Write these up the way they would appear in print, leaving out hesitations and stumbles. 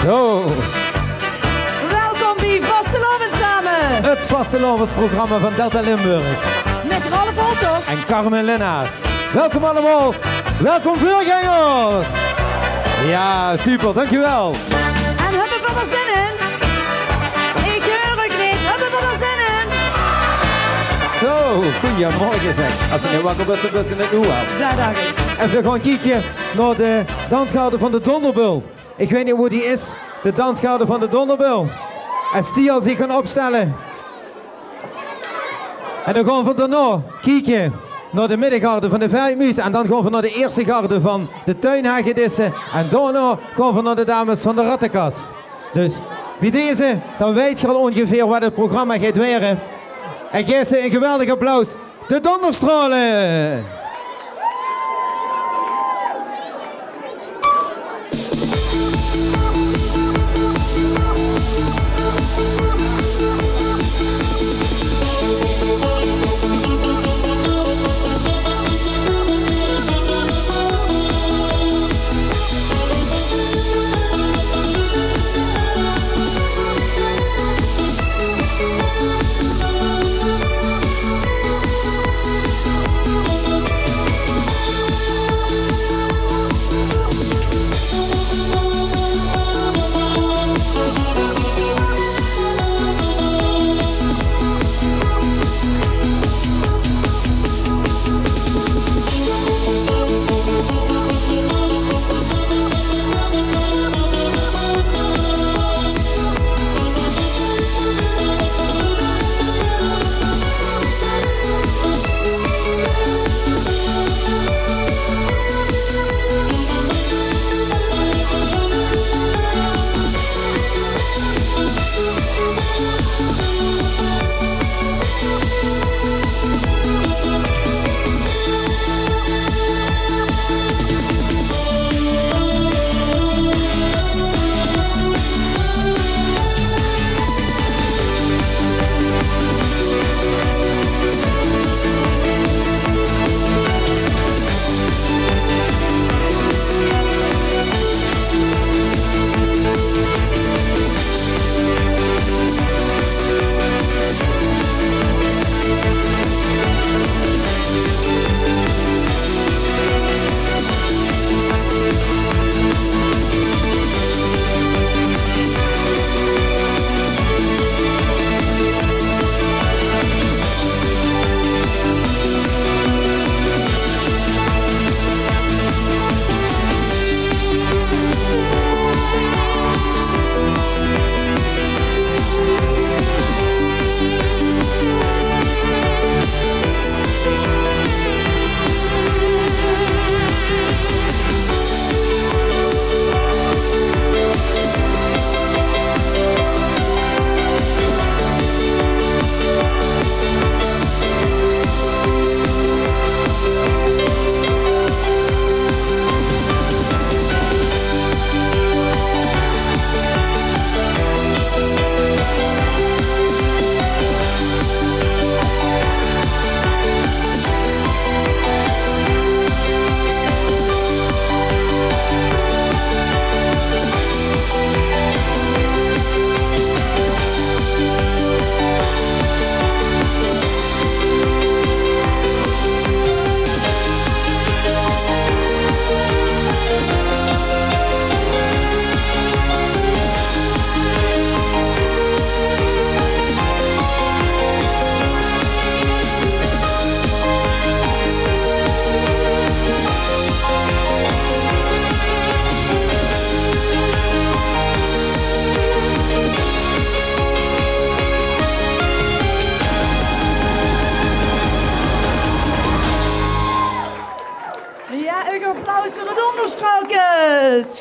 Zo. Welkom bij Vastelovend samen. Het vastelovensprogramma van Delta Limburg. Met Ralf Holthoff. En Carmen Lennart. Welkom allemaal. Welkom voorgangers. Ja, super. Dankjewel. En hebben we er zin in? Ik hoor het niet. Hebben we er zin in? Zo, goedemorgen zeg. Als je nu wakker bent, dan bent je het nu al. Dat dacht ik. En we gaan kijken naar de dansgarde van de Donderbul. Ik weet niet hoe die is. De dansgarde van de Donderbul. En Stiel zich gaan opstellen. En dan gaan we daarna kijken naar de middengarde van de Veldmuis. En dan gaan we naar de eerste garde van de Tuinhagedissen. En daarna gaan we naar de dames van de Rattenkas. Dus wie deze, dan weet je al ongeveer wat het programma gaat worden. En geef ze een geweldig applaus. De Donderstralen!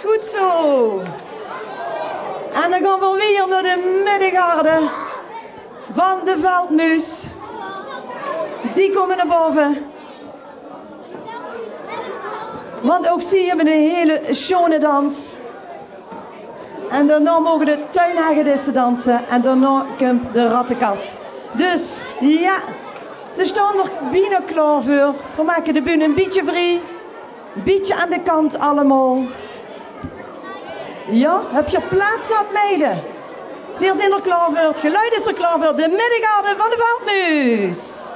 Goed zo. En dan gaan we weer naar de middengarde van de Veldmuis. Die komen naar boven. Want ook zie je hebben een hele schone dans. En daarna mogen de Tuinhagedissen dansen. En daarna komt de Rattenkas. Dus ja, ze staan er bijna klaar voor. We maken de bühne een beetje vrij. Een beetje aan de kant allemaal. Ja, heb je plaats zat, meiden? Weer zijn er klaar voor, het geluid is er klaar voor. De middengarde van de Veldmuis.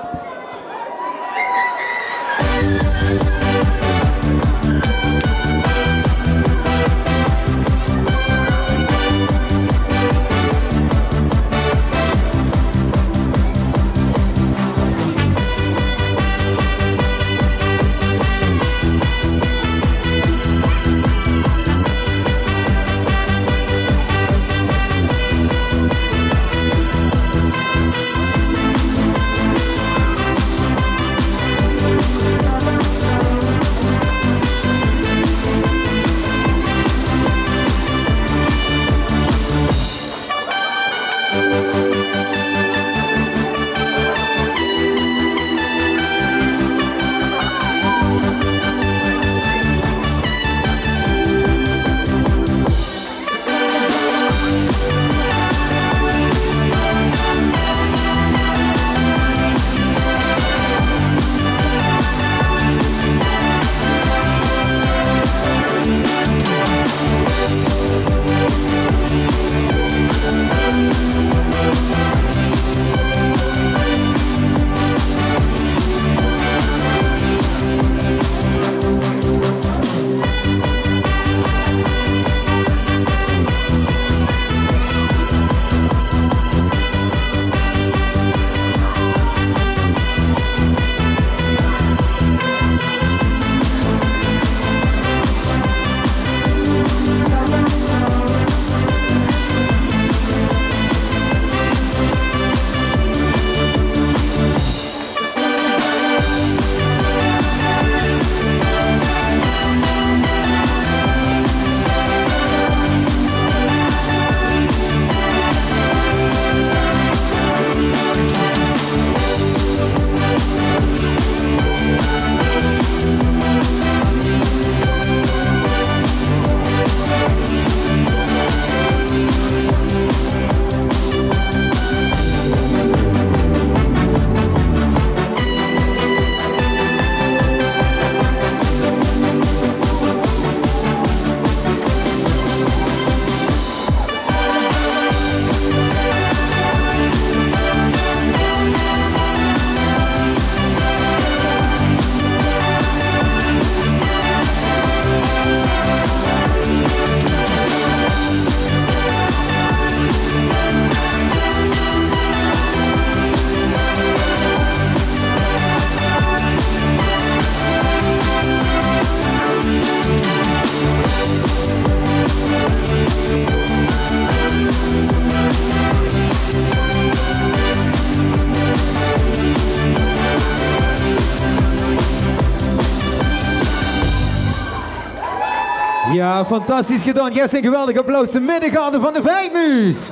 Ja, fantastisch gedaan. Yes, een geweldig applaus. De middengarde van de Veldmuis.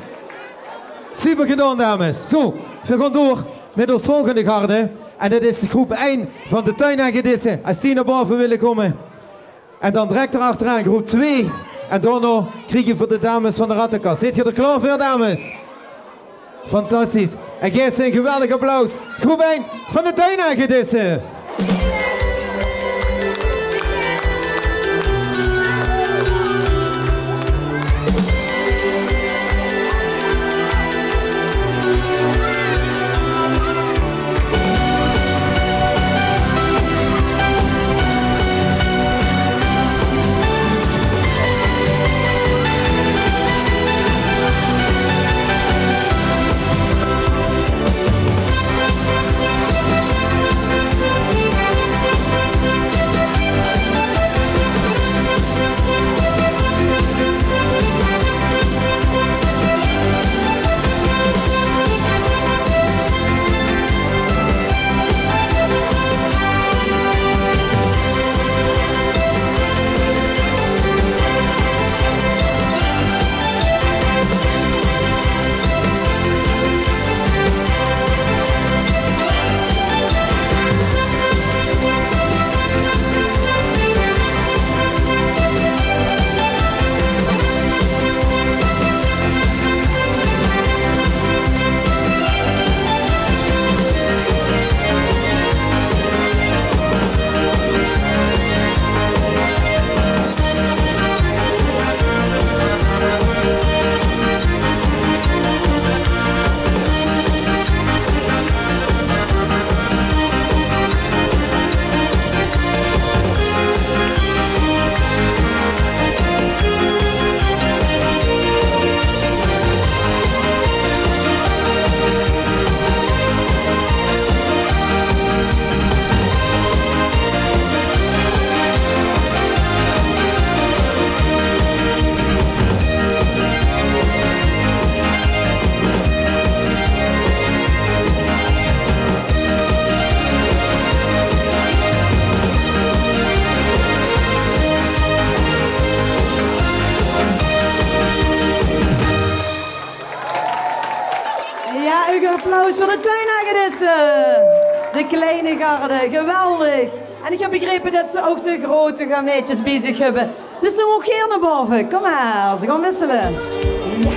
Super gedaan, dames. Zo, we gaan door met ons volgende garde. En dat is groep 1 van de tuinhagedissen. Als die naar boven willen komen. En dan direct erachteraan groep 2. En daarna krijg je voor de dames van de Rattenkast. Zit je er klaar voor, dames? Fantastisch. En geef een geweldig applaus. Groep 1 van de tuinhagedissen. applaus voor de tuinhagedissen. De kleine garde, geweldig. En ik heb begrepen dat ze ook de grote gameetjes bezig hebben. Dus dan ook hier naar boven. Kom maar, ze gaan wisselen. Ja.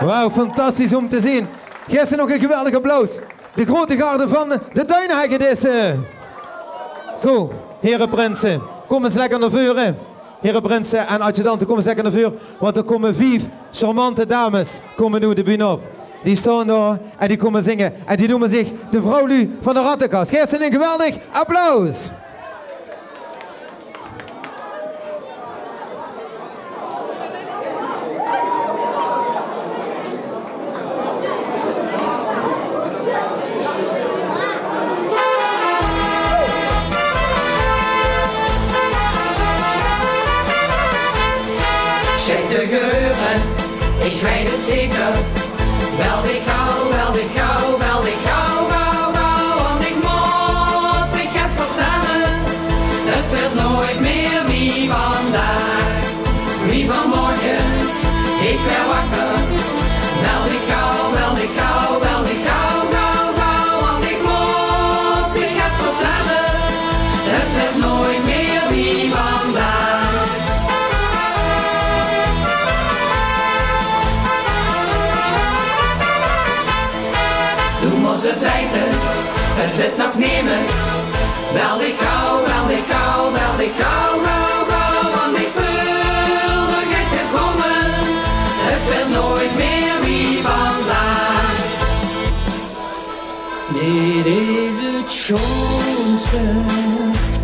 Wauw, fantastisch om te zien. Geef ze nog een geweldig applaus. De grote garde van de tuinhagedissen. Zo, heren prinsen, kom eens lekker naar voren. Heren prinsen en adjudanten, kom eens lekker naar voren. Want er komen 5 charmante dames komen nu de bühne op. Die staan daar en die komen zingen. En die noemen zich de vrouwlu van de Rattenkast. Geef ze een geweldig applaus. Check de geheugen, ik weet het zeker. Wel ik gauw, wel ik gauw, wel ik gauw, gauw, gauw. Want ik moet, ik heb vertellen, het werd nooit meer wie vandaag. Wie vanmorgen, ik ben wakker. Wel ik gauw, wel ik gauw, wel ik gauw, gauw, gauw. Want ik moet, ik heb vertellen, het werd nooit meer wie vandaag. Toen was het wijten, het werd nog nemens. Wel ik gauw, wel ik gauw, wel ik gauw, gauw, gauw. Want ik voelde gek gekomen, het werd nooit meer wie vandaag. Dit is het schoonste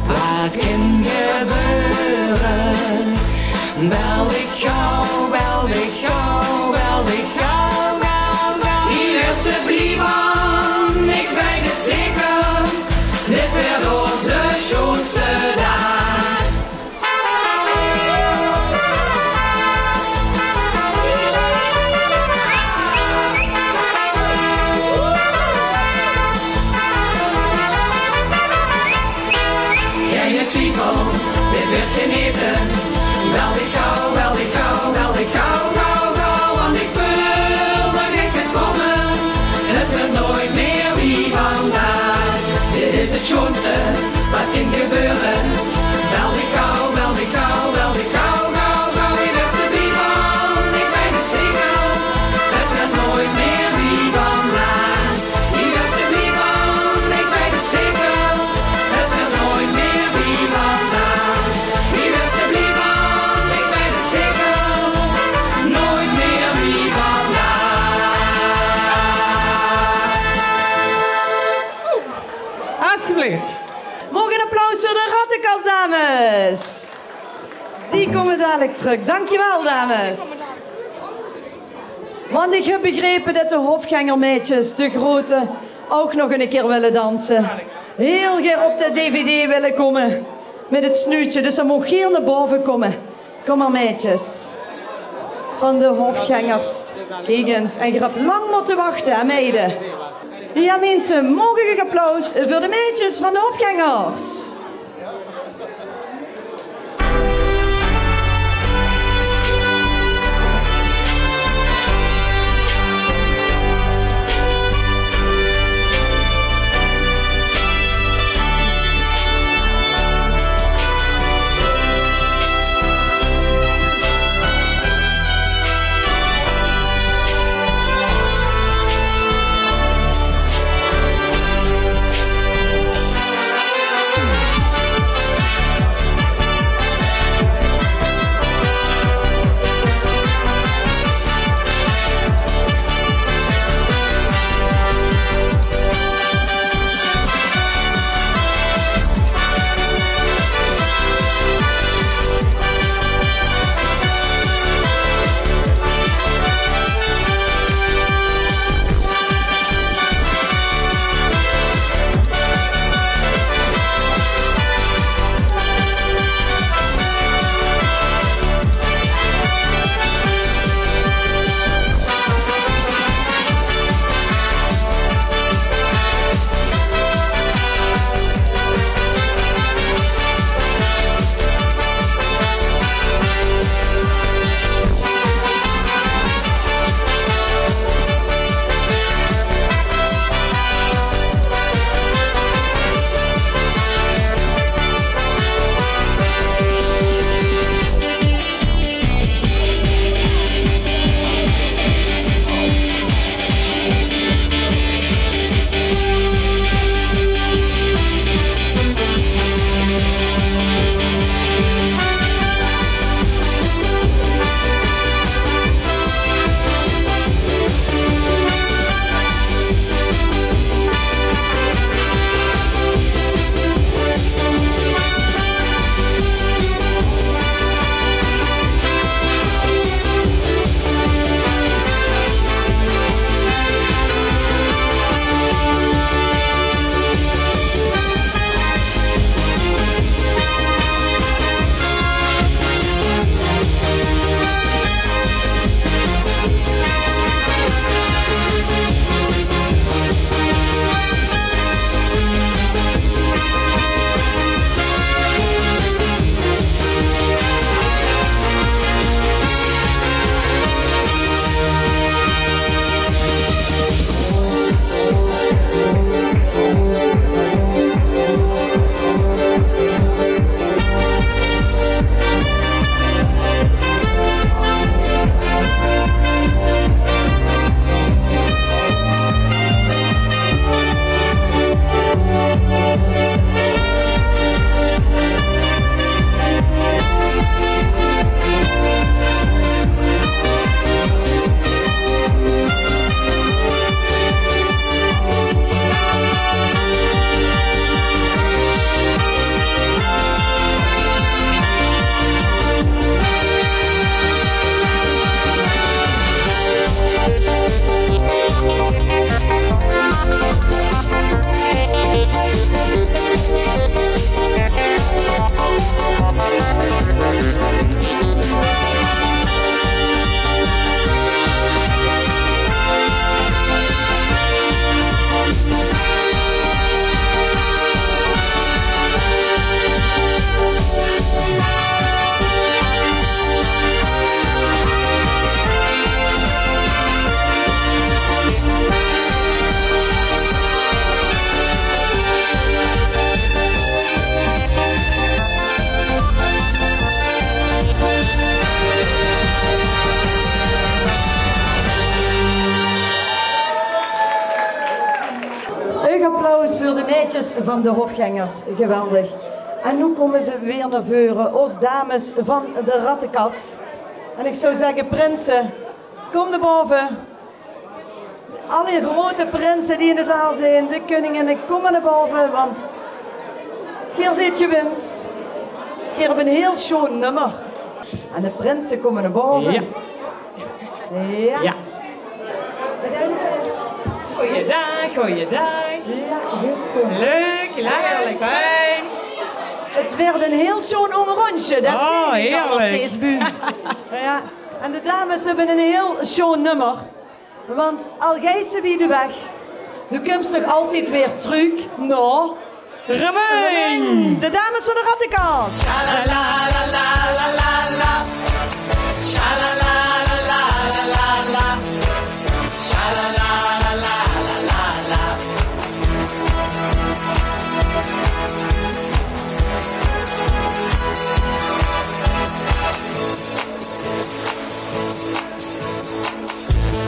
wat kan gebeuren. Wel ik gauw, wel ik gauw, wel ik gauw, gauw, gauw. Hier is het brief aan, ik weet het zeker. Dit werd onze schoonste dag. Geen twijfel, dit werd geen eten. terug. Mogen een applaus voor de Rattenkast, dames. Die komen dadelijk terug. Dankjewel, dames. Want ik heb begrepen dat de hofgangermeisjes, de grote, ook nog een keer willen dansen. Heel graag op de DVD willen komen met het snuitje. Dus ze mogen hier naar boven komen. Kom maar, meisjes. Van de hofgangers. Kijk eens, en je hebt lang moeten wachten, hè, meiden. Ja, mensen, mogen een applaus voor de meisjes van de hofgangers. voor de meisjes van de hofgangers. Geweldig. En nu komen ze weer naar voren, ons dames van de Rattenkast. En ik zou zeggen, prinsen, kom naar boven. Alle grote prinsen die in de zaal zijn, de koningen, kom maar naar boven, want Hier zit je wens. Hier hebben een heel schoon nummer. En de prinsen komen naar boven. Ja. Ja. Ja. Bedankt. Goeiedag, goeiedag. Ja, goed zo. Leuk, lekker, fijn. Het werd een heel schoon rondje, dat Oh, zie ik al op heerlijk. deze bühne. Ja. En de dames hebben een heel schoon nummer. Want al gij ze wie de weg, nu komt toch altijd weer terug. Nou, Remijn. de dames van de Rattenkast.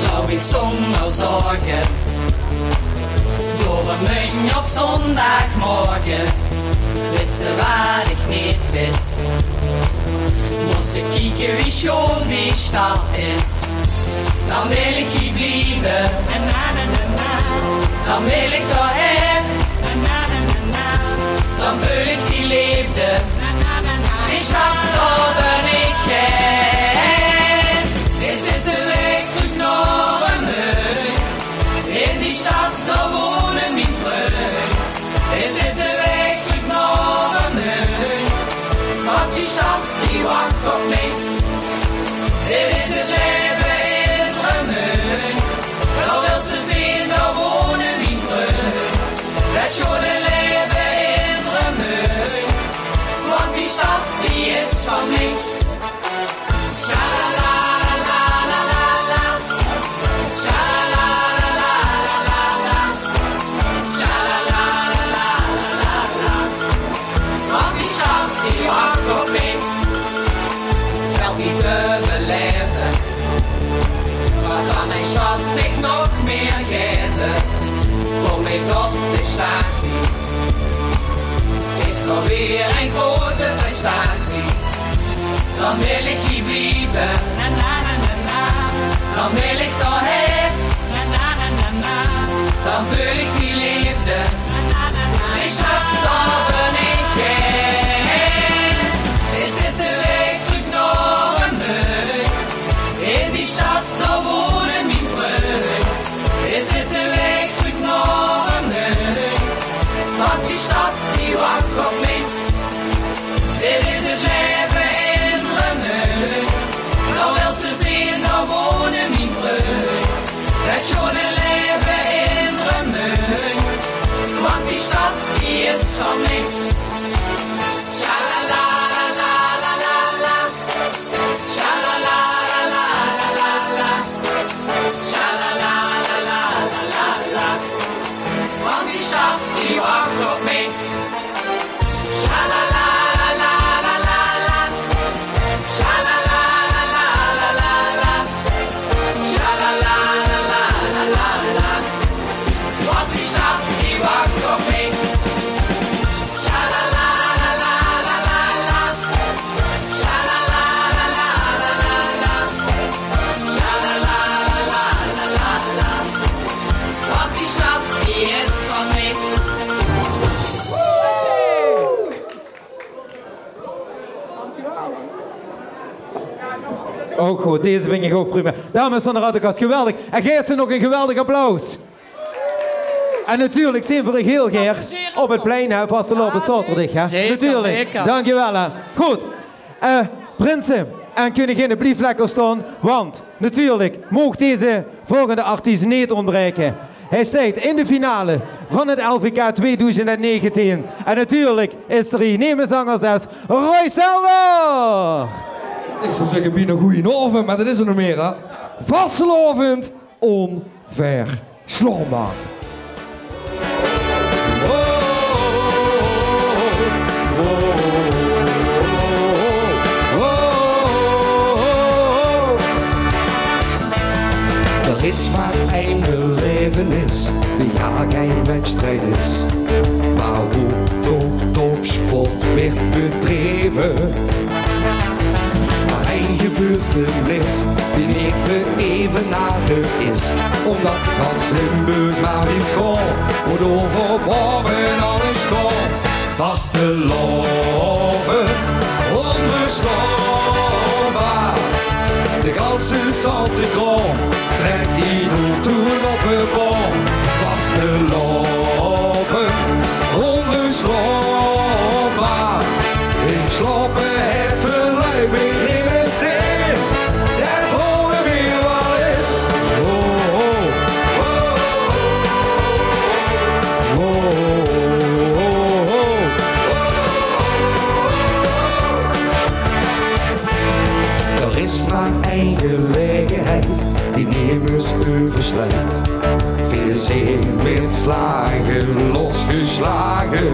Nou, ik zonder zorgen door een muntje op zondagmorgen. Weet ze waar ik niet wist, moest ik kijken wie schoon die stad is. Dan wil ik hier blijven, dan wil ik doorheen, dan vul ik die liefde, die stad daar ben ik heen. Is dit de weg terug naar een muur? In die stad zou wonen mijn vreugd. Is dit de weg terug naar een muur? Want die stad die wacht op mij. Dit is het leven in een muur. Dan wil ze zien, daar wonen mijn vreugd. Het schone leven in een muur. Want die stad die is van mij. Wel niet te beleven, maar dan is wat ik nog meer geven. Kom ik op de statie, is er weer een grote prestatie. Dan wil ik hier blijven, dan wil ik doorheen, dan vul ik die liefde, die stad daar ben ik heen. Is dit de weg terug naar een muur? In die stad daar wonen mijn vreugd. Is dit de weg terug naar een muur? Want die stad die wacht op mij. Dit is het leven in een muur. Nou wil ze zien, daar wonen mijn vreugd. Het schone leven in een muur. Want die stad die is van mij. Want die stad die wacht op mij. Want die stad die wacht op mij. Want die stad die is van mij. Ook goed, deze vind ik ook prima. Dames van de Rattenkast, geweldig. En geef ze nog een geweldig applaus. En natuurlijk zien we heel graag op het plein, hè, vastelopen zaterdag. Hè. Zeker, Natuurlijk, zeker. dankjewel. Hè. Goed, prinsen en koninginnen, blijf lekker staan. Want natuurlijk mocht deze volgende artiest niet ontbreken. Hij staat in de finale van het LVK 2019. En natuurlijk is er hier neemzangeres Roy Selder. Ik zou zeggen, bijna goeie maar dat is er nog meer, hè. Vastelovend, onverslaanbaar. Er is maar één belevenis, ja geen wedstrijd is. Maar hoe toch topsport werd bedreven. Maar één gebeurtenis die niet te evenaren is. Omdat gans Limburg maar niet gewoon wordt overworven aan een storm. Vaste Vastelovend, onverslombaar. In sloppen het verluip, ik neem het zin. Dat horen weer wat is. Oh, oh, oh, oh, oh, oh. Er is maar één gelegenheid die nemers oversluit. Veel zin met vlagen losgeslagen.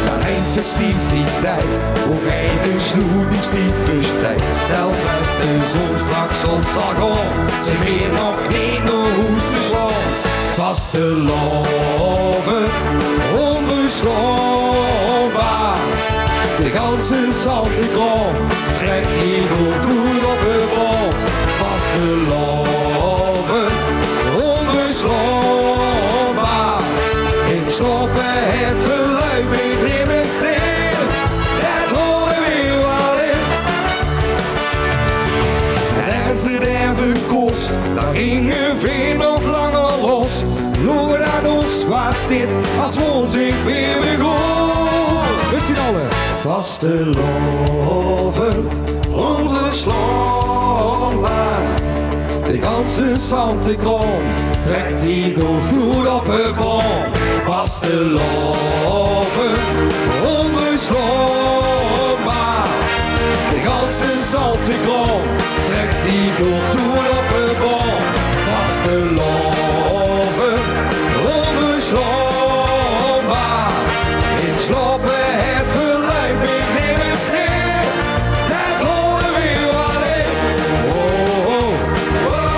Maar een festiviteit, hoe een sloet die stiepestijd. Zelfs als de zon straks op zal gaan, ze weer nog niet naar huis te slaan. Vastelovend, onverslaanbaar. De ganse zaltegram trekt hier door toen op de bal. Vastelovend, onverslaanbaar. In sloppen het verluip, ik neem het zin. Dat horen weer wel in. En als het even kost, dan gingen we nog langer los. Logen aan ons was dit, als ons ik weer begon. Weet je nou hè? Vastelovend, onverslaanbaar. De ganse zandkroon trekt die door goed op het bron. Vastelovend, onverslaanbaar. De ganse zandkroon trekt die door goed op het bron. Vastelovend, onverslaanbaar. In sloppen het verluip, ik neem het zin. Dat horen weer wat in. Oh, oh, oh.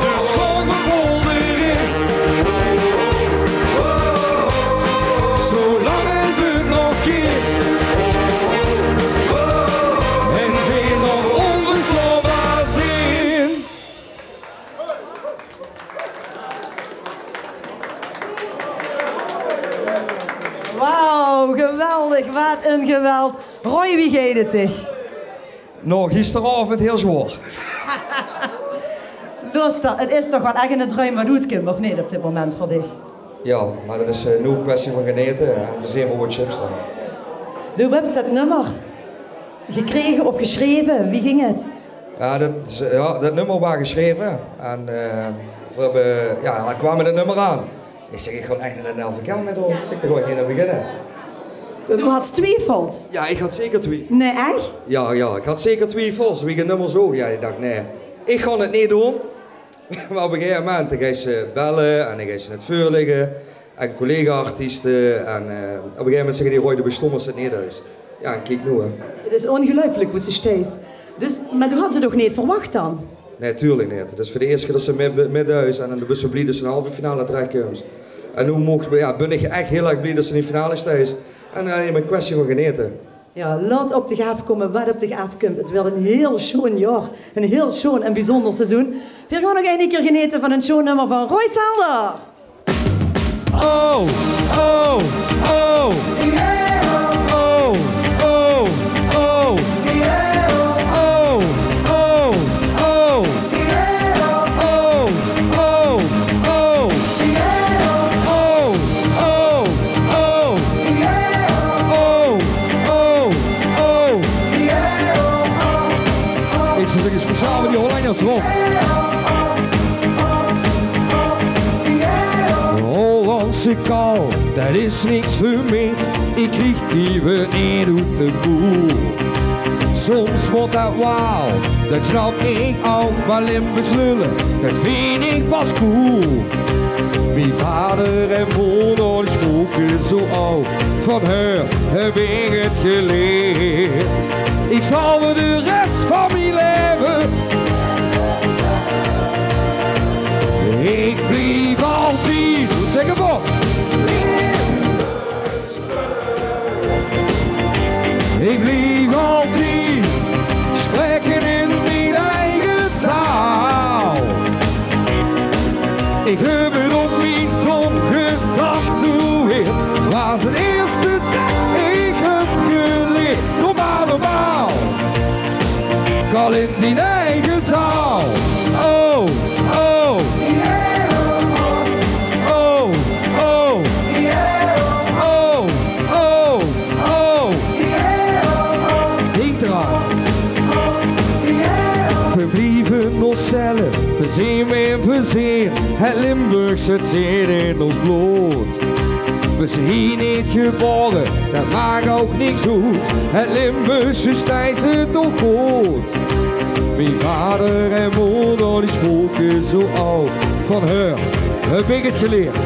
De schoon vervol erin. Zolang is het nog keer. En weer nog onverslaanbaar zin. Wauw, geweldig, wat een geweld. Roy, wie gaat het toch? Nou, gisteravond heel zwaar. Luister, het is toch wel echt een druim wat doet Kim, of niet op dit moment voor dich? Ja, maar dat is nu een kwestie van geneten en we zien hoe het chips staat. Du hebt dat nummer gekregen of geschreven, wie ging het? Ja, dat nummer was geschreven en we hebben, ja, hij kwam met het nummer aan. Ik zeg, ik ga echt naar een LVK met ons. Dus ik er gewoon niet aan beginnen. Du had twijfels? Ja, ik had zeker twijfels. Nee, echt? Ja, ik had zeker twijfels. Wie een nummer zo? Ja, ik dacht, nee, ik ga het niet doen. Maar op een gegeven moment dan ga ze bellen en dan ga ze het voorleggen. En collega-artiesten. En op een gegeven moment zeggen die Roy, de bestommers het niet thuis. Ja, en kijk nu hè. Het is ongelooflijk hoe ze steeds. Dus, maar du had ze toch niet verwacht dan? Nee, tuurlijk niet. Het is voor de eerste keer dat ze met thuis en in de bussen blij dat ze een halve finale terechtkomen. En nu ben ik echt heel erg blij dat ze in de finale thuis. En dan is een kwestie van genieten. Ja, laat op de gaaf komen wat op de gaaf komt. Het werd een heel schoon jaar. Een heel schoon en bijzonder seizoen. We gaan nog een keer genieten van een show nummer van Roy Selder. Oh, oh, oh. Oh, oh, oh. Oh, oh, oh. Oh, oh, oh. Ik zou zeggen speciaal voor die Hollanders erop. Hollandse kou, dat is niks voor mij. Ik richt die we niet uit de boel. Soms wordt dat wauw, dat snap ik ook. Maar Limburgs lullen, dat vind ik pas cool. Mijn vader en moeder spoken zo oud. Van haar heb ik het geleerd. Ik zal me de rest van mijn leven. Ik blijf altijd. Zeg het maar. Ik blijf altijd spreken in mijn eigen taal. Ik heb het op mijn tong getatoeëerd. Het was het eerste dat ik heb geleerd. Kom maar normaal. Ik al in die eigen taal. Oh, oh. We zien het Limburgse zeer in ons bloed. We zijn hier niet geboren, dat maakt ook niks goed. Het Limburgse stijl zit toch goed. Mijn vader en moeder die spoken zo oud. Van haar heb ik het geleerd.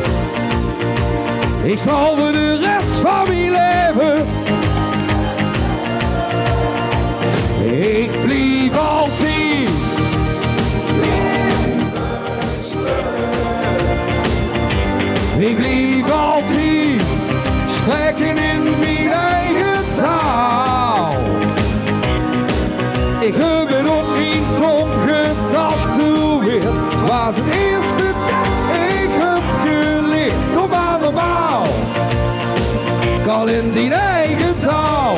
Ik zal voor de rest van mijn leven. Ik blijf altijd. Ik blijf altijd spreken in mijn eigen taal. Ik heb het op mijn tong getatoeëerd. Het was het eerste dat ik heb geleerd. Kom maar normaal, ik al in die eigen taal.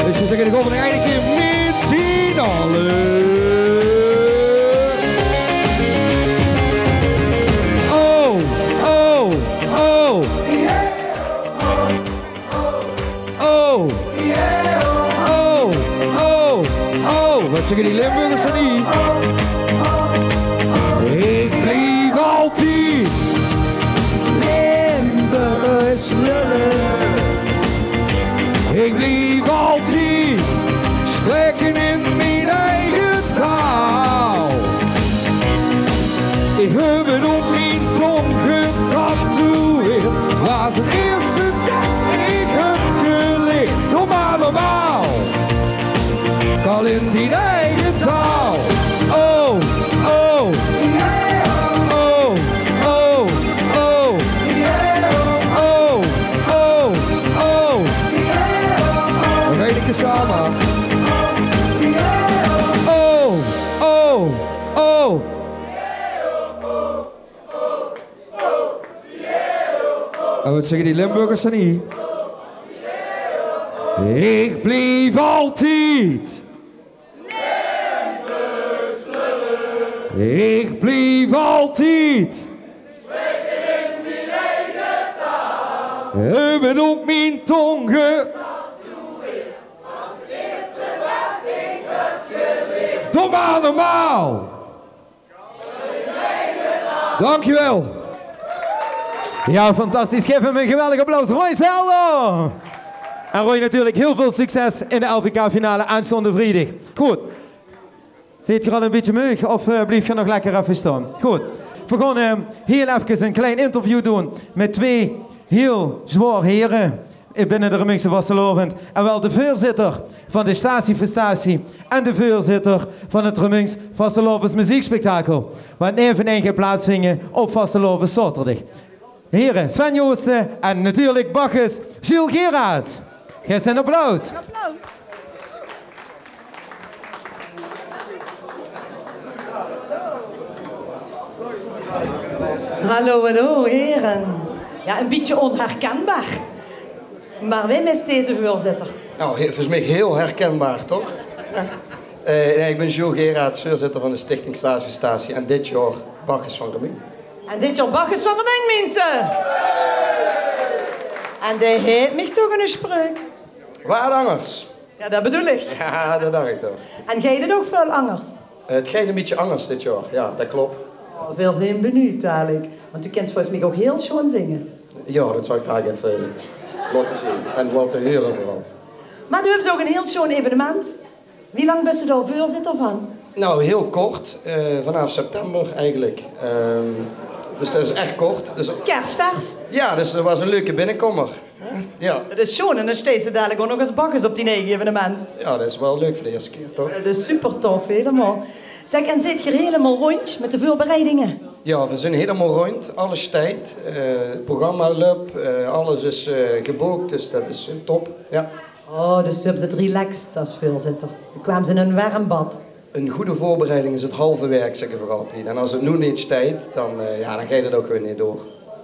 Dus dan zeg ik over de ene keer niet zien alle. Oh, oh, oh. Oh, oh, oh, oh. Wat zeggen die Limburgers dan niet? Ik blijf altijd Limburgers lullen. Ik blijf altijd spreken in mijn eigen taal. Ik heb het op mijn tong getatoeëerd. Was het eerste dat ik heb geleerd. Doe maar normaal, ik al in die eigen taal. Oh, oh, oh, oh, oh, oh, oh, oh. Nog één keer samen. Oh, oh, oh. En wat zeggen die Limburgers dan niet? Ik blijf altijd Limburgs lullen. Ik blijf altijd spreken in mijn eigen taal. Hebben op mijn tong Doe maar normaal. Dankjewel. Ja, fantastisch. Geef hem een geweldig applaus. Roy Zelder. En Roy natuurlijk heel veel succes in de LVK-finale aanstaande vrijdag. Goed. Zit je al een beetje moe of blijf je nog lekker even staan? Goed. We gaan heel even een klein interview doen met twee heel zwaar heren binnen de Remungse Vastelovend. En wel de voorzitter van de Statiefestatie en de voorzitter van het Remungs Vastelovens muziekspektakel. Wat eveneens gaat plaatsvinden op Vastelovens zaterdag. Heren Sven Joosten en natuurlijk Bacchus Jules Gerard. Geef ze een applaus. Applaus. Hallo, hallo, heren. Ja, een beetje onherkenbaar. Maar wij missen deze voorzitter. Nou, volgens mij heel herkenbaar, toch? Nee, ik ben Jules Gerard, voorzitter van de Stichting Statiefestatie en dit jaar Bacchus van Remung. En dit jaar Bacchus van Remung, mensen. En die heeft mij toch een spreuk. Waar anders? Ja, dat bedoel ik. Ja, dat dacht ik toch. En jij doet ook veel angers. Het gaat een beetje anders dit jaar, ja, dat klopt. Oh, veel zijn benieuwd eigenlijk. Want u kent volgens mij ook heel schoon zingen. Ja, dat zou ik graag even laten zien en laten horen vooral. Maar u hebt ook een heel schoon evenement. Wie lang bent u daar voorzitter van? Nou, heel kort, vanaf september eigenlijk. Dus dat is echt kort. Dus, Kerstvers. ja, dus dat was een leuke binnenkomer. Ja. Dat is schoon en dan steeds ze dadelijk ook nog eens Bacchus op die eigen evenement. Ja, dat is wel leuk voor de eerste keer, toch? Dat is super tof, helemaal. Zeg, en zit je er helemaal rond met de voorbereidingen? Ja, we zijn helemaal rond, alles tijd. Het programma loopt, alles is geboekt, dus dat is top. Ja. Oh, dus toen hebben ze het relaxed als voorzitter. Dan kwamen ze in een warm bad. Een goede voorbereiding is het halve werk, zeggen we voor altijd. En als het nu niet tijd, dan ga je het ook weer niet door.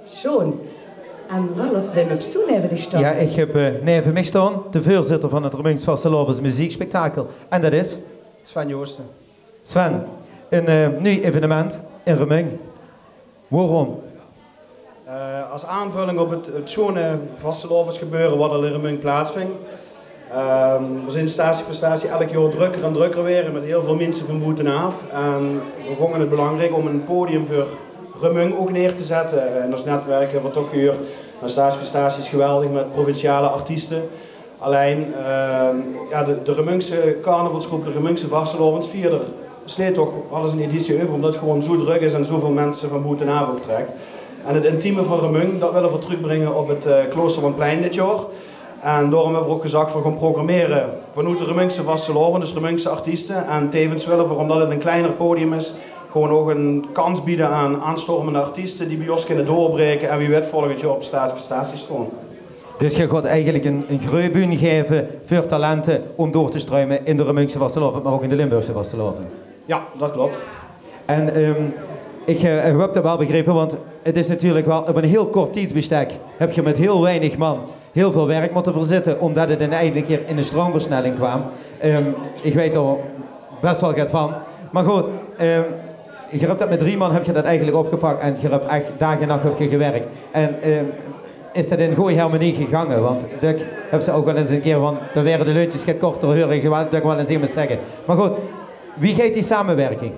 Schoon. En Ralf, Wim op stoel even die staan. Ja, ik heb neven mij staan, de voorzitter van het Remungse Vastelovens muziekspektakel. En dat is? Sven Joosten. Sven, een nieuw evenement in Remung. Waarom? Als aanvulling op het schone Vastelovens gebeuren wat er in Remung plaatsvindt, We zijn statie voor statie elk jaar drukker en drukker weer met heel veel mensen van buitenaf. En we vonden het belangrijk om een podium voor Remung ook neer te zetten. En als netwerk hebben we toch gehuurd. En statie voor statie is geweldig met provinciale artiesten. Alleen ja, de Remungse carnavalsgroep, de Remungse Vastelovens vierde sleet toch wel eens een editie over, omdat het gewoon zo druk is en zoveel mensen van buitenaf ook trekt. En het intieme van Remung, dat willen we terugbrengen op het Klooster van Plein dit jaar. En daarom hebben we ook gezegd, we gaan programmeren vanuit de Remungse Vasteloven, dus Remungse artiesten. En tevens willen we, omdat het een kleiner podium is, gewoon ook een kans bieden aan aanstormende artiesten die bij ons kunnen doorbreken en wie weet volgend jaar op statie voor statie staan. Dus je gaat eigenlijk een groeibühne geven voor talenten om door te struimen in de Remungse Vasteloven, maar ook in de Limburgse Vasteloven. Ja, dat klopt. En ik heb dat wel begrepen, want het is natuurlijk wel op een heel kort tijdsbestek heb je met heel weinig man heel veel werk moeten verzetten, omdat het uiteindelijk keer in een stroomversnelling kwam. Ik weet er best wel wat van. Maar goed, je hebt dat met 3 man heb je dat eigenlijk opgepakt en je hebt echt dag en nacht heb je gewerkt. En is dat in goede harmonie gegangen? Want Duk heb ze ook wel eens een keer, want dan werden de leuntjes get korter horen, Duk wel eens iemand zeggen. Maar goed, wie geeft die samenwerking?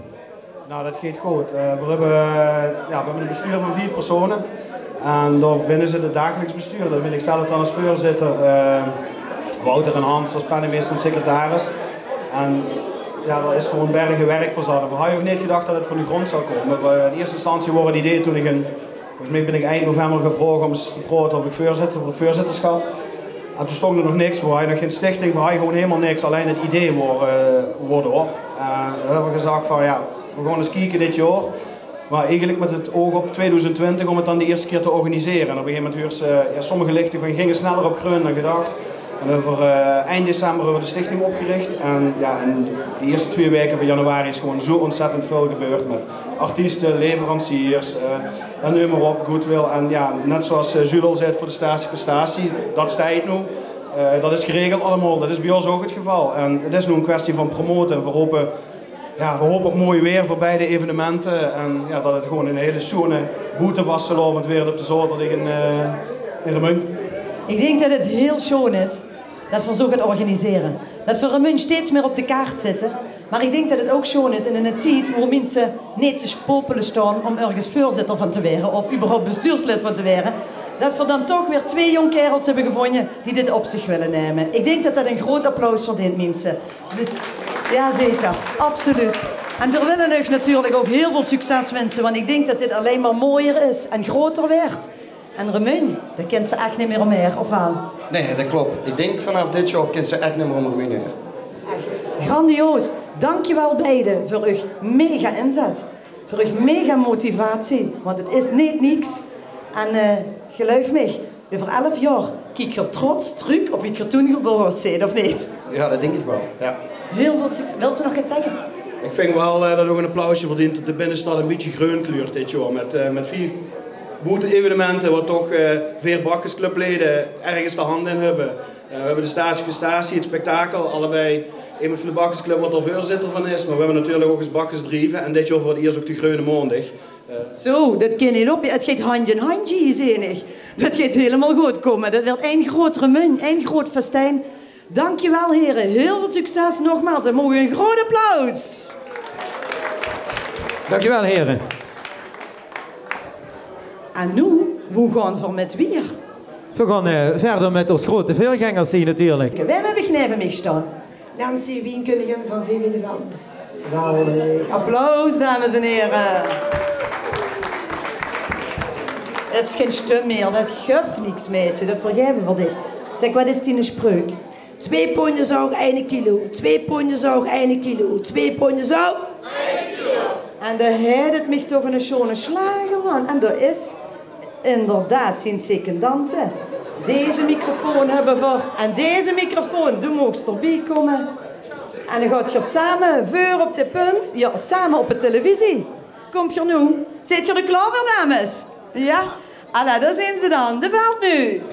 Nou, dat gaat goed. We hebben een bestuur van 4 personen. En daar binnen zit het dagelijks bestuur. Daar ben ik zelf dan als voorzitter, Wouter en Hans als penningmeester en secretaris. En ja, er is gewoon bergen werk voor zat. We hadden ook niet gedacht dat het van de grond zou komen. In eerste instantie waren het idee toen volgens mij ben ik eind november gevraagd om eens te praten of ik voorzitter voor het voorzitterschap. En toen stond er nog niks voor. We hadden nog geen stichting, we hadden gewoon helemaal niks. Alleen het idee worden op. We hebben gezegd van ja, we gaan eens kijken dit jaar. Maar eigenlijk met het oog op 2020 om het dan de eerste keer te organiseren. En op een gegeven moment sommige lichten gingen sneller op groen dan gedacht. En voor eind december hebben we de stichting opgericht. En ja, in de eerste 2 weken van januari is gewoon zo ontzettend veel gebeurd met artiesten, leveranciers, en noem maar op, goodwill. En ja, net zoals Jules al zei voor de statie voor statie, dat staat nu. Dat is geregeld allemaal, dat is bij ons ook het geval. En het is nu een kwestie van promoten. We hopen op mooi weer voor beide evenementen. En ja, dat het gewoon een hele schone boete vastgelovend weer op de Zoterdag in Remung. Ik denk dat het heel schoon is dat we zo gaan organiseren. Dat we Remung steeds meer op de kaart zitten. Maar ik denk dat het ook schoon is in een tijd waar mensen niet te spopelen staan om ergens voorzitter van te worden of überhaupt bestuurslid van te worden. Dat we dan toch weer 2 jong kerels hebben gevonden die dit op zich willen nemen. Ik denk dat dat een groot applaus verdient, mensen. Dus, ja, zeker. Absoluut. En we willen euch natuurlijk ook heel veel succes wensen, want ik denk dat dit alleen maar mooier is en groter wordt. En Remung, dat kent ze echt niet meer omheen, of wel? Nee, dat klopt. Ik denk vanaf dit jaar kent ze echt niet meer om Remung heen. Echt grandioos. Dankjewel beiden voor uw mega inzet. Voor uw mega motivatie, want het is niet niks. En geloof me, over 11 jaar kijk je trots terug op wat je toen geboren zijn, of niet? Ja, dat denk ik wel. Ja. Heel veel succes. Wilt ze nog iets zeggen? Ik vind wel dat ook een applausje verdient dat de binnenstad een beetje groen kleurt dit jaar. Met 4 boete-evenementen waar toch 4 bakkersclubleden ergens de hand in hebben. We hebben de statie voor statie, het spektakel, allebei. Iemand van de bakkersclub wat er voorzitter van is, maar we hebben natuurlijk ook eens bakkersdrieven. En dit jaar voor het eerst ook de Groene Maandag. Zo, dat kan niet op. Het gaat handje in handje, zenig. Dat gaat helemaal goed komen. Dat wordt één groot Remung, één groot festijn. Dankjewel, heren. Heel veel succes nogmaals. En mogen een groot applaus. Dankjewel, heren. En nu, hoe gaan we met weer? We gaan verder met ons grote veelgangers hier natuurlijk. Wij hebben gekneven meegestaan. Nancy Wienkundigen van VV de Valders. Geweldig. Applaus, dames en heren. Je hebt geen stem meer, dat geeft niks, meidje. Dat vergeven voor dich. Zeg, wat is die spreuk? 2 ponden zout, 1 kilo. 2 ponden zout, 1 kilo. 2 ponden zout, 1 kilo. En daar heeft het mij toch een schone slager van. En dat is inderdaad zijn secondante. Deze microfoon hebben we. En deze microfoon, die mocht erbij komen. En dan gaat je samen voor op de punt. Ja, samen op de televisie. Kom je nu? Zit je er klaar voor, dames? Ja? Alla, daar zijn ze dan. De Veldmuis.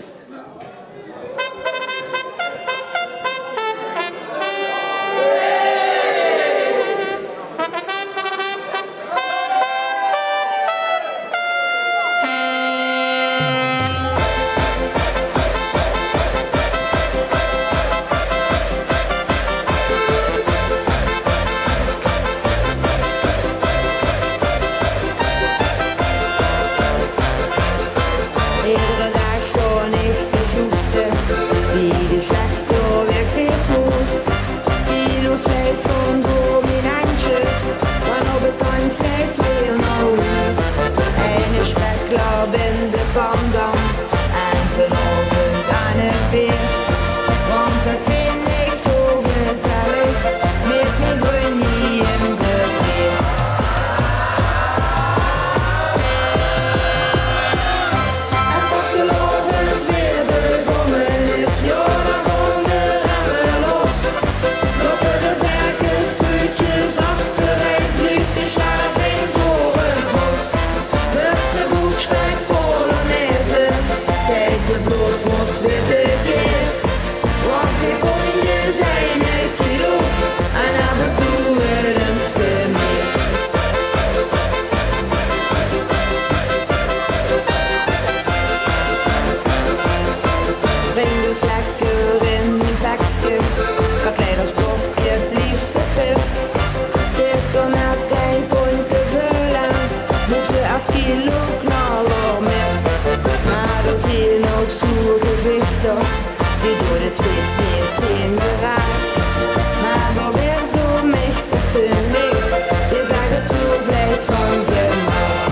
is van gemaakt.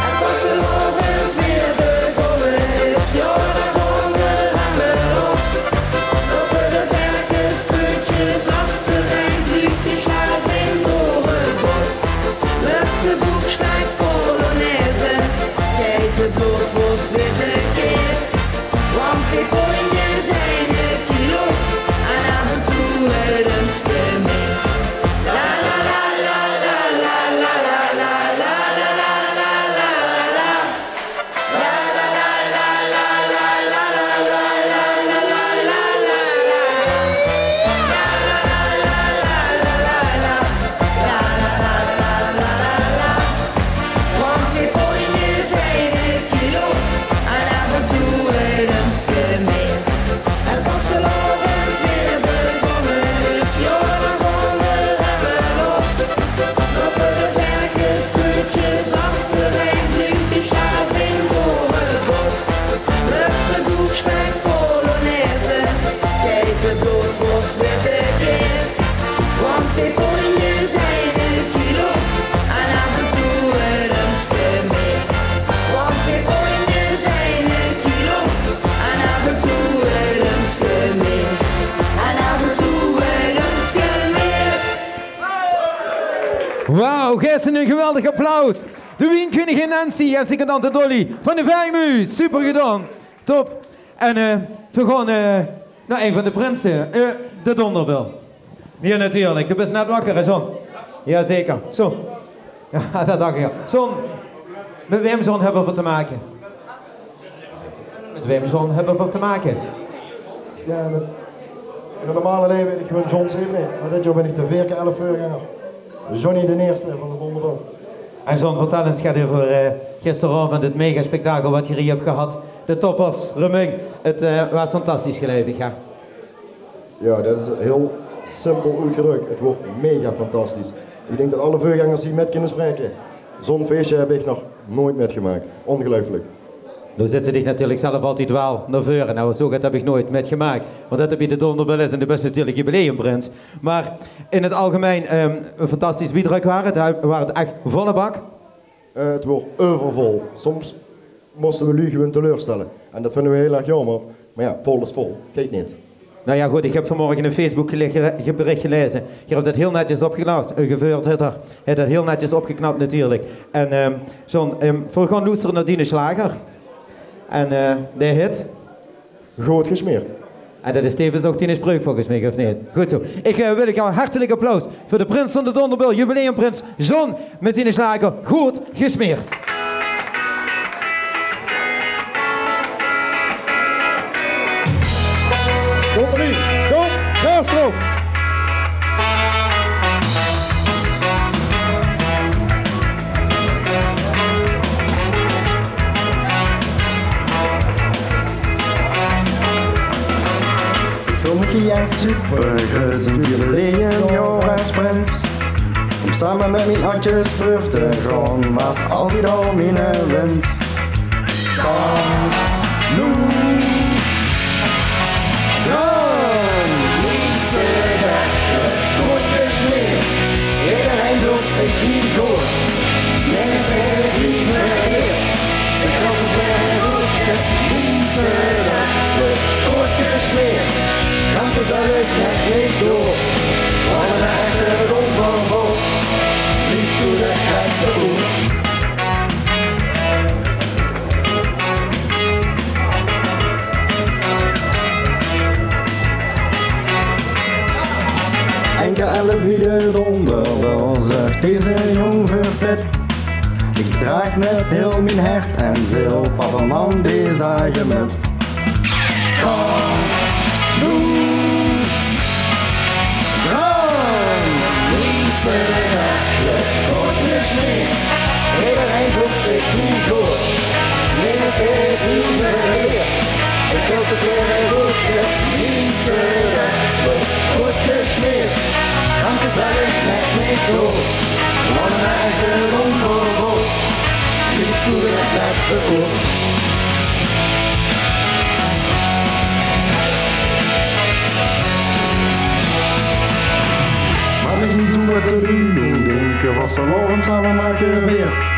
En vastelovend weer begonnen is, ja, dan gaan we remmen los. Lopen de werkersputjes achtereen, vliegt de slavin door het bos. Lucht de boekstein Polonaise, kijk de bloedworst weer de keer. Want die poontjes zijn een kilo en af en toe weer een stuk meer. La la la la la la la la la la la la la la la. La la la la la la la la la la la la la la. La la la la la la la la. La la la la la la la. Want die poontjes zijn een kilo en af en toe weer een stuk meer. Het vastelovend weer begonnen is, ja, dan gaan we remmen los. Lopen de werkersputjes achtereen, vliegt de slavin door het bos. Lucht de boekspek Polonaise, kijk de bloedworst weer de keer. Want die poontjes zijn een kilo en af en toe weer een stuk meer. Want die poontjes zijn een kilo en af en toe weer een stuk meer. En af en toe weer een stuk meer. Wauw, geef een geweldig applaus. De Wienkoningin Nancy en secondante Dolly van de Vijfmuis. Super gedaan. Top. En we gaan naar een van de prinsen. De Donderbel. Ja, natuurlijk. Je bent net wakker, hè, John? Jazeker. Zo. Ja, dat dacht ik. John, met wem John hebben we te maken? Met wem John hebben we te maken? Ja, in het normale leven ben ik gewoon John Severin. Maar dit jaar ben ik de 4 keer 11 voorganger. Johnny de eerste van de Donderbel. En John, vertel eens over gisteravond het megaspectakel wat je hier hebt gehad. De toppers, Remung. Het was fantastisch geleverd, ja. Ja, dat is heel simpel uitgedrukt. Het wordt mega fantastisch. Ik denk dat alle voorgangers hier met kunnen spreken. Zo'n feestje heb ik nog nooit metgemaakt. Ongelooflijk. Nu zit ze zich natuurlijk zelf altijd wel naar voren. Nou, zo heb ik nooit metgemaakt. Want dat heb je de Donderbel is en de best natuurlijk jubileumprins. Maar in het algemeen een fantastisch biedruk waren het echt volle bak. Het wordt overvol. Soms moesten we gewoon teleurstellen. En dat vinden we heel erg jammer. Maar ja, vol is vol. Geet niet. Nou ja, goed, ik heb vanmorgen een Facebook-bericht gelezen. Je hebt het heel netjes opgeknapt. Geveurd heeft het heel netjes opgeknapt natuurlijk. En John, we gaan luisteren naar Dine Slager. En de hit? Goed gesmeerd. En dat is tevens ook Tine Spreuk volgens mij, of niet? Goed zo. Ik wil een hartelijk applaus voor de prins van de Donderbel, jubileumprins John met Dine Slager. Goed gesmeerd. Kom erin, kom, gas erop. Filmpje echt super, gezond jubileumjaar als prins. Om samen met mijn handjes vlug te gaan, was altijd al mijn wens. Kom, nu, dan, niet zeggen, goed gesmeerd. Iedereen doet zich hier goed, mensen heeft die beheerd. De kop is weer goed gesmeerd, goed gesmeerd. Kampen zal ik net niet door, want een echte Donderbel, lief toe de beste boer. Enkel 11 wie de Donderbel zegt, deze jong verpet. Ik draag met heel mijn hart en ziel, papa man deze dagen met. Kom, doe. Goed gesmeerd, iedereen voelt zich niet goed. Niemand heeft die beheerd. De kop is weer goed gesmeerd. Goed gesmeerd, kampen zal ik net niet door. Want een eigen Donderbel, lief toe de beste boer. doen denken wat ze loren samen maken weer.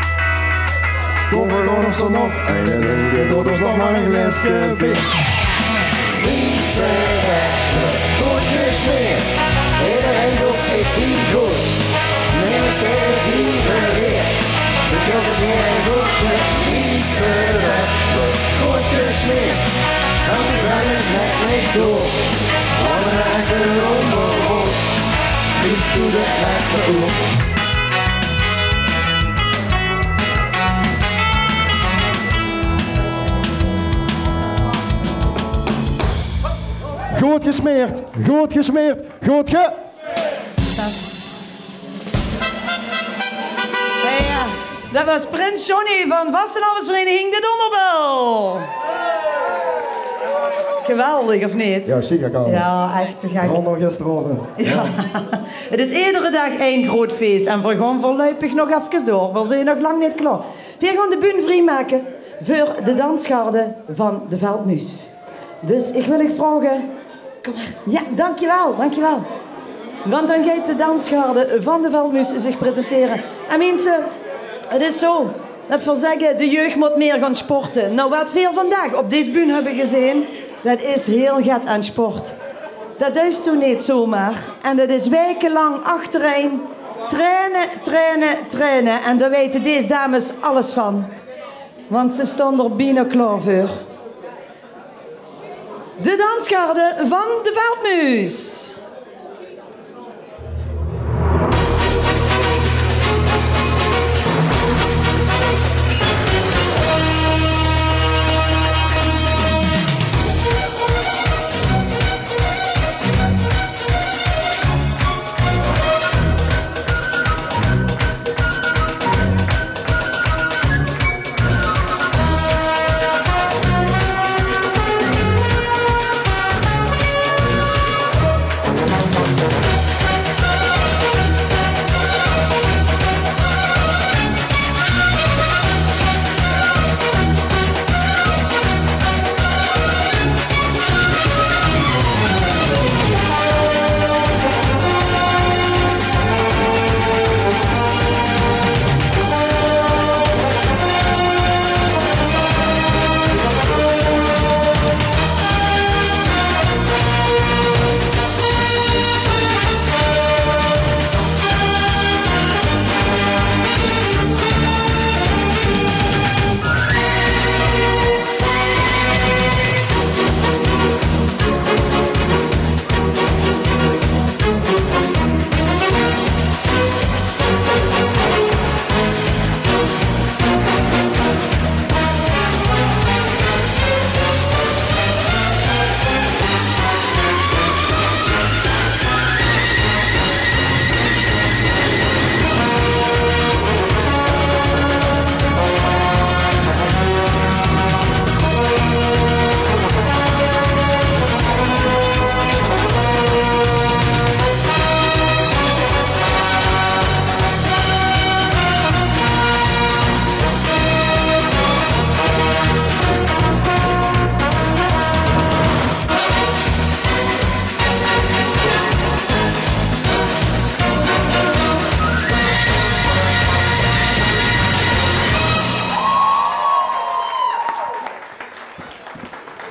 Kom we gaan ons er nog een en drinken, door ons nog maar een glaasje bier. Wietse hebben goed gesmeerd, iedereen doet zich hier goed. Neem steeds die beweert, de koppen zijn goed gesmieten. Hebben goed gesmeerd, dan zijn het net niet door. Alle raken onderhoog, niet doe de laatste oor. Goed gesmeerd, goed gesmeerd, goed ge... Ja, dat was Prins Johnny van Vastenavondsvereniging De Donderbel. Geweldig, of niet? Ja, zeker kan. Ja, echt te gek. Allemaal gisteravond. Ja. Het is iedere dag één groot feest en we gaan voorlopig nog even door. We zijn nog lang niet klaar. We gaan de bühne vrijmaken voor de dansgarde van de Veldmuis. Dus ik wil je vragen... Kom maar. Ja, dankjewel, dankjewel. Want dan gaat de dansgarde van de Veldmuis zich presenteren. En mensen, het is zo. Dat wil zeggen, de jeugd moet meer gaan sporten. Nou, wat veel vandaag op deze bühne hebben gezien, dat is heel gat aan sport. Dat is toen niet zomaar. En dat is wekenlang achtereen. Trainen, trainen, trainen. En daar weten deze dames alles van. Want ze stonden er bijna klaar voor. De dansgarde van de Veldmuis.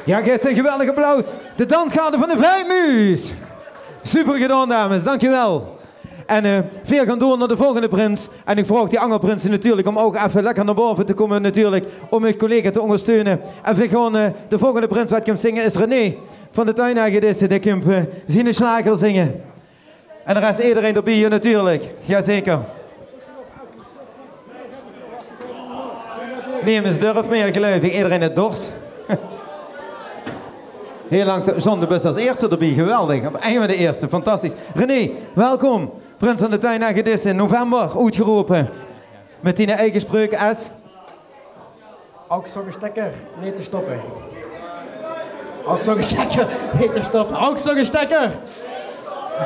Ja, geef een geweldig applaus. De dansgarde van de Veldmuis. Super gedaan, dames. Dankjewel. En veel gaan door naar de volgende prins. En ik vraag die andere prinsen natuurlijk om ook even lekker naar boven te komen natuurlijk. Om mijn collega te ondersteunen. En we gaan de volgende prins wat komt zingen is René. Van de Tuinhagedissen. Die komt zijn slager zingen. En de rest iedereen erbij hier natuurlijk. Jazeker. Neem eens durf meer geloof ik. Iedereen het dorst. Heel langzaam, Zondebus als eerste erbij, geweldig. Op een van de eerste, fantastisch. René, welkom. Prins van de Tuinhagedissen in november uitgeroepen. Met die eigen spreuk als... Ook zo'n stekker, niet te stoppen. Ook zo'n stekker, niet te stoppen. Ook zo'n stekker.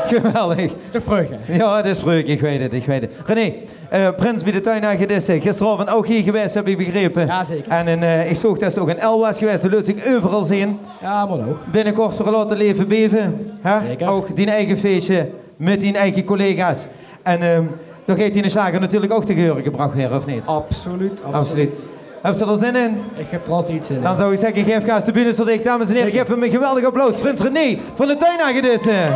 Geweldig. Dat is de vreugde. Ja, het is vreugde, ik weet het, ik weet het. René, prins bij de Tuinhagedissen. Gisteravond ook hier geweest, heb ik begrepen. Ja, zeker. En ik zag dat ze ook in El was geweest, dat laat zich overal zien. Ja, maar ook. Binnenkort voor laten leven beven. Hè? Zeker. Ook die eigen feestje met die eigen collega's. En dan heeft hij in de slager natuurlijk ook te geuren gebracht weer, of niet? Absoluut. Absoluut. Heb je er zin in? Ik heb er altijd zin in. Dan zou ik zeggen, geef Gaas de bühne zo dicht, dames en heren. Geef hem een geweldig applaus. Prins René van de Tuinhagedissen.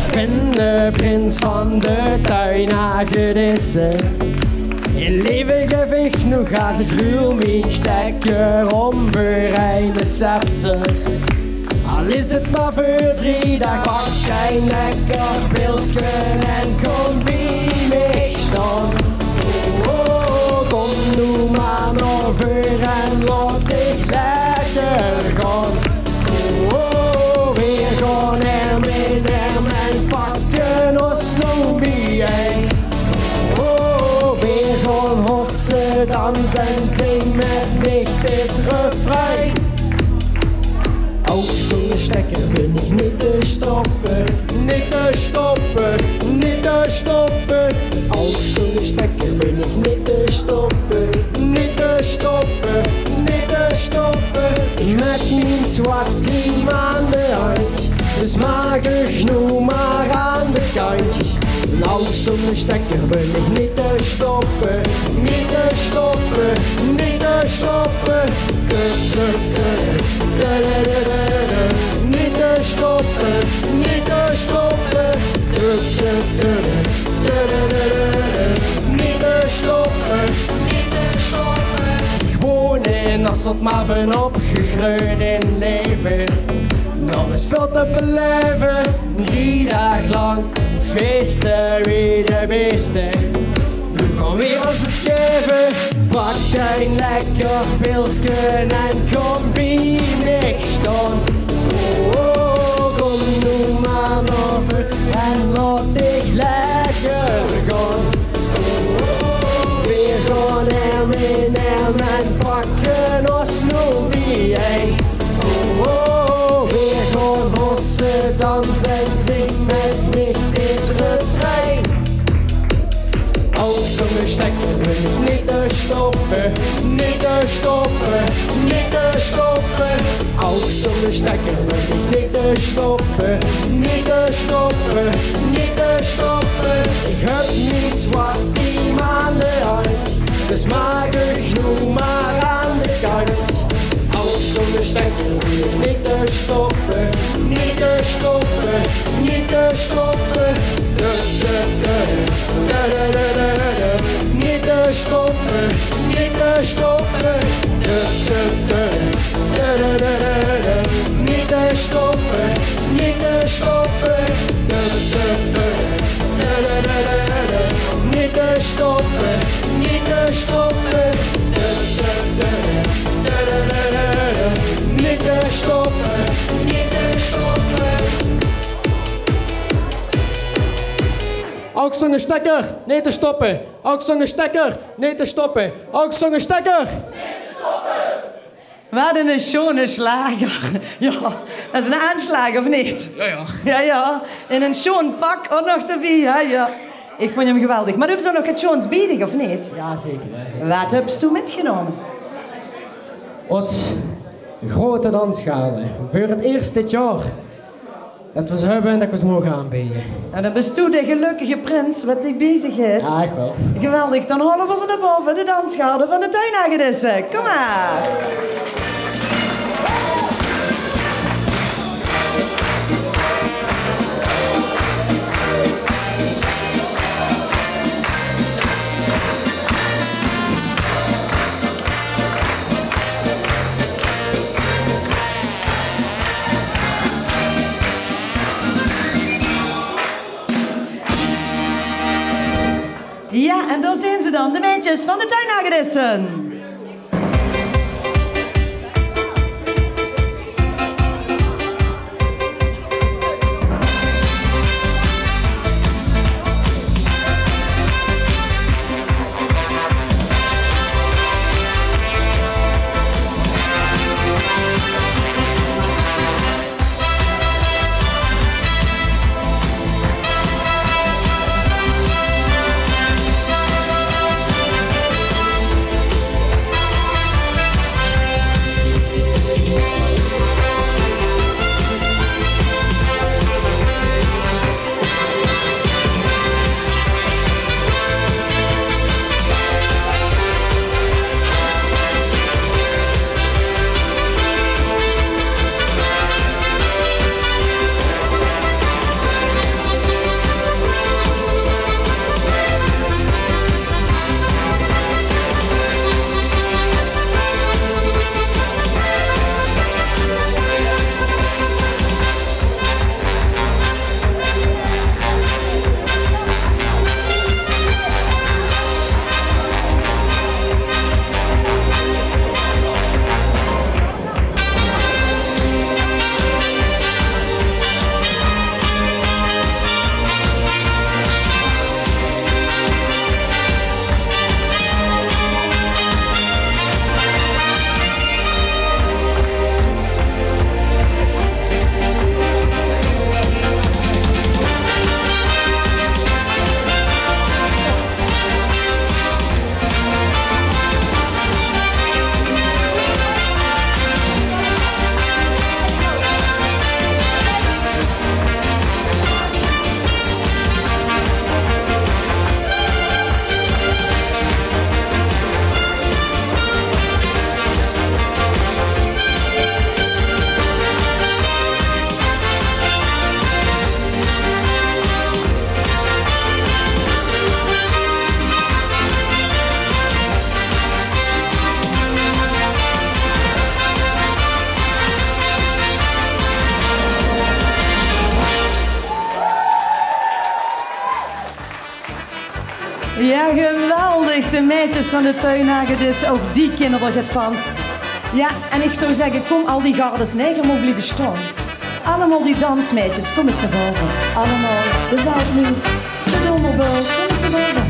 Ik ben de prins van de Tuinhagedissen. In leven geef ik genoeg als ik ruil mijn stekker om voor een scepter. Al is het maar voor 3 dagen, pak een lekker pilsje en kom bij mij staan. Oh, kom nu maar over en laat ik lekker gaan. Oh, we gaan en pakken ons nog bijeen. Oh, we gaan hossen, dansen, zing met mij dit refrein. Ook zonder stekker ben ik niet te stoppen, niet te stoppen, niet te stoppen. Ook zonder stekker ben ik niet te stoppen, niet te stoppen, niet te stoppen. Met mijn zwart team aan de hand, dus mager genoeg maar aan de kant. Nou, zonder stekker ben ik niet te stoppen, niet te stoppen, niet te stoppen. Niet te stoppen, niet te stoppen. Niet te stoppen, niet te stoppen. Gewoon in als het maar ben opgegroeid in leven. Nog eens veel te beleven, 3 dagen lang. Feesten wie de beste. We gaan weer onze scheven. Pak een lekker pilsje en kom bij mij staan. Oh, kom nu maar over en laat ik lekker gaan. Oh, we gaan en pakken ons nu bijeen. Oh, we gaan hossen, dansen, zing met mij dit refrein. Ook zonder stekker ben ik niet te stoppen, niet te stoppen, niet te stoppen. Ook zonder stekker ben ik niet te stoppen, niet te stoppen, niet te stoppen. Ik heb niet zwart team aan de hand, dus mager genoeg maar aan de kant. Ook zonder stekker ben ik niet te stoppen, niet te stoppen, niet te stoppen. Niet te stoppen, niet te stoppen. Niet te stoppen, niet te stoppen. Niet te stoppen, niet te stoppen. Niet te stoppen, niet te stoppen. Ook zonder stekker, niet te stoppen. Ook zonder stekker, niet te stoppen. Ook zonder stekker. Niet te stoppen. Wat een schone slager. Ja, dat is een aanslag, of niet? Ja. Ja. En een schoon pak ook nog erbij. Ja. Ik vond hem geweldig. Maar hebben ze nog het schoons biedig, of niet? Ja, zeker. Wat heb je toen metgenomen? Ons grote dansschade. Voor het eerst dit jaar. Dat we ze hebben en dat we ze mogen aanbieden. En dan bist u de gelukkige prins wat die bezig heeft. Ja, echt wel. Geweldig, dan halen we ze naar boven, de dansschade van de Tuinhagedissen. Kom maar. Ja, en daar zijn ze dan, de meisjes van de Tuinhagedissen. de meisjes van de tuinhagedis, ook die kinderen het van. Ja, en ik zou zeggen, kom al die gardes neger mogen blijven staan. Allemaal die dansmeisjes, kom eens naar boven. Allemaal de Woudmoes, de Donderbul, kom eens naar boven.